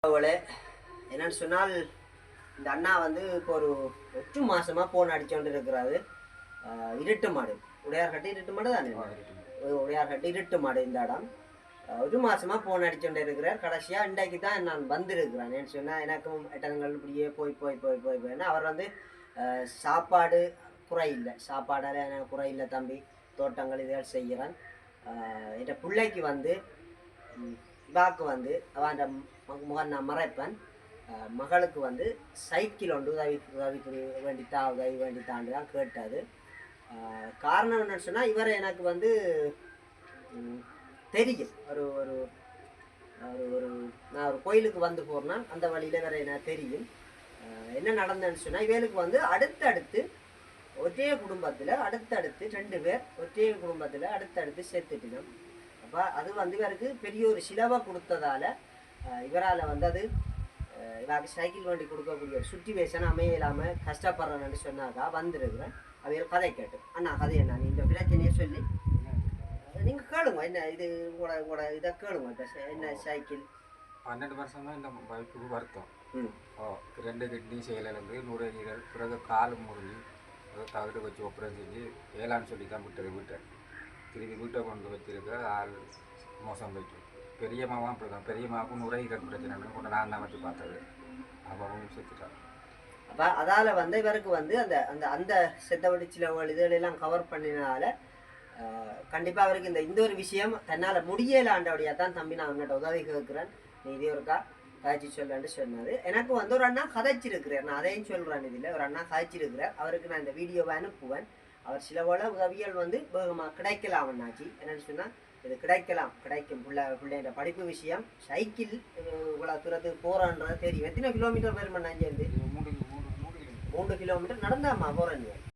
அவளே என்னன்னு சொன்னால் இந்த அண்ணா வந்து இப்போ ஒரு 8 மாசமா போன் அடிச்சோண்டு இருக்கிறாரு. இருட்டு மாடு உடையார்கட்டி இருட்டு மாடு தானே, உடையார்கட்டி இருட்டு மாடு இந்த இடம். 1 மாசமா போன் அடிச்சோண்டு இருக்கிறார். கடைசியா இன்றைக்கு தான் நான் வந்திருக்கிறேன். ஏன்னு சொன்னா எனக்கும் எட்டங்கள் இப்படியே போய் போய் போய் போய் போய் அவர் வந்து சாப்பாடு குறை இல்லை, சாப்பாடால் எனக்கு குறை இல்லை தம்பி, தோட்டங்கள் இதெல்லாம் செய்கிறேன். என் பிள்ளைக்கு வந்து இவாக்கு வந்து அவன் முகம் நான் மறைப்பேன். மகளுக்கு வந்து சைக்கிள் ஒன்று உதவிக்கு உதவி வேண்டித்தாண்டு தான் கேட்டது. காரணம் என்னன்னு சொன்னால் இவரை எனக்கு வந்து தெரியும். ஒரு ஒரு ஒரு நான் ஒரு கோயிலுக்கு வந்து போகிறேன்னா அந்த வழியில் வேற எனக்கு தெரியும். என்ன நடந்ததுன்னு சொன்னால் இவளுக்கு வந்து அடுத்தடுத்து ஒரே குடும்பத்தில் அடுத்தடுத்து 2 பேர் ஒரே குடும்பத்தில் அடுத்தடுத்து சேர்த்துட்டினோம். அப்போ அது வந்து இவருக்கு பெரிய ஒரு சிலவை கொடுத்ததால் இவரால் வந்து அது இவருக்கு சைக்கிள் வண்டி கொடுக்கக்கூடிய ஒரு சுச்சுவேஷன் அமைய இல்லாமல் கஷ்டப்படுறேன்னு சொன்னாக்கா வந்திருக்கிறேன். அவையில் கதை கேட்டு அண்ணா கதை என்ன நீ இந்த பிரச்சனையை சொல்லி நீங்கள் கேளுங்க, என்ன இது உங்களோட இதை கேளுங்க. இப்போ என்ன சைக்கிள் 12 வருஷம் தான் இந்த பைப்புக்கு வருத்தம். 2 கிட்னி செயலிழந்து நுரையீரல், பிறகு கால் முறிஞ்சு தவிர வச்சு ஒப்பரம் செஞ்சு ஏலான்னு சொல்லி தான் விட்டேன். திருப்பி வீட்டை கொண்டு வச்சிருக்க ஆள் மோசம் போயிட்டு பெரியம்மாவும் அப்படி தான். பெரியம்மாவுக்கும் நுரையீரல் பிரச்சனை கொண்டு நான் தான் வச்சு பார்த்தது. அவவும் செத்துட்டான். அப்போ அதால் வந்து இவருக்கு வந்து அந்த அந்த அந்த செத்தவடி சில இதெல்லாம் கவர் பண்ணினால கண்டிப்பாக அவருக்கு இந்த ஒரு விஷயம் தன்னால் முடியலாண்டபடியாக தான் தம்பி நான் அவங்கள்ட்ட உதவி கேட்குறேன், நீ இதே ஒருக்கா காய்ச்சி சொல்லலான்னு சொன்னார். எனக்கு வந்து ஒரு அண்ணா கதைச்சிருக்கிறார், நான் அதையும் சொல்கிறேன். இதில் ஒரு அண்ணா காய்ச்சிருக்கிறார், அவருக்கு நான் இந்த வீடியோவை அனுப்புவேன். அவர் சில போல உதவிகள் வந்து வேகமாக கிடைக்கலாம் அண்ணாச்சி. என்னென்னு சொன்னால் இது கிடைக்கும் பிள்ளைன்ற படிப்பு விஷயம். சைக்கிள் இவ்வளோ தூரத்துக்கு போகிறான்றது தெரியும். எத்தனை கிலோமீட்டர் பேர் பண்ணாஞ்சேருந்து 3 கிலோமீட்டர் நடந்தாமா போகிறேன்.